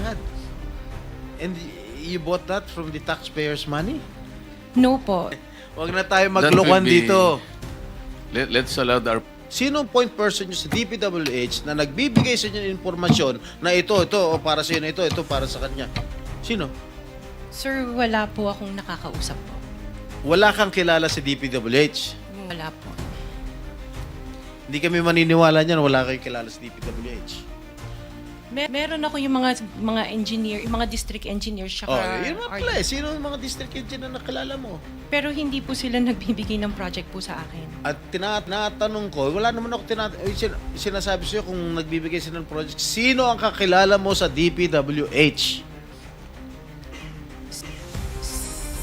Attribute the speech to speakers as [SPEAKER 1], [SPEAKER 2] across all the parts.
[SPEAKER 1] God. And you bought that from the taxpayers' money?
[SPEAKER 2] No po.
[SPEAKER 1] Huwag na tayo
[SPEAKER 3] That
[SPEAKER 1] maglokohan
[SPEAKER 3] will be-
[SPEAKER 1] dito.
[SPEAKER 3] Let's allow our
[SPEAKER 1] Sino ang point person nyo sa DPWH na nagbibigay sa inyo ng informasyon na ito, o para sa inyo, ito para sa kanya? Sino?
[SPEAKER 2] Sir, wala po akong nakakausap po.
[SPEAKER 1] Wala kang kilala sa DPWH.
[SPEAKER 2] Wala po.
[SPEAKER 1] Hindi kami maniniwala niyan, wala kayong kilala sa DPWH.
[SPEAKER 2] Meron ako yung mga engineer, yung mga district engineers
[SPEAKER 1] Oh,
[SPEAKER 2] saka
[SPEAKER 1] yun mga pala eh. Sino ang mga district engineer na nakilala mo?
[SPEAKER 2] Pero hindi po sila nagbibigay ng project po sa akin.
[SPEAKER 1] At tinatanong ko, wala naman ako sinasabi sa'yo kung nagbibigay sila ng project. Sino ang kakilala mo sa DPWH?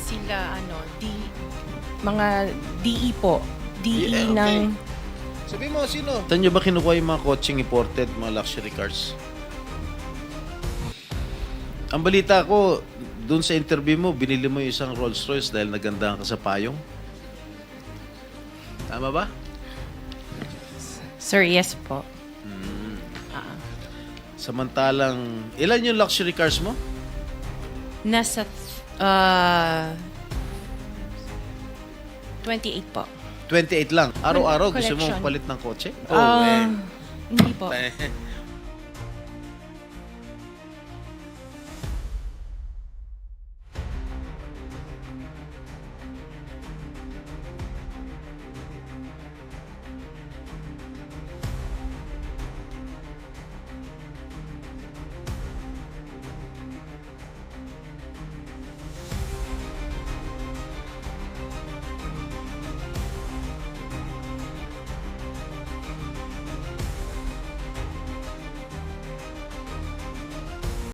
[SPEAKER 2] Sila mga DE po. DE
[SPEAKER 1] Yeah, okay.
[SPEAKER 2] ng
[SPEAKER 1] Sabi mo, sino? Saan nyo ba kinukuha yung mga coaching imported, mga luxury cars? Ang balita ko, dun sa interview mo, binili mo yung isang Rolls Royce dahil nagandahan ka sa payong. Tama ba?
[SPEAKER 2] Sir, yes po.
[SPEAKER 1] Samantalang, ilan yung luxury cars mo?
[SPEAKER 2] Nasa 28 po.
[SPEAKER 1] 28 lang. Araw-araw gusto mo
[SPEAKER 2] Collection.
[SPEAKER 1] palit ng kotse?
[SPEAKER 2] Hindi po.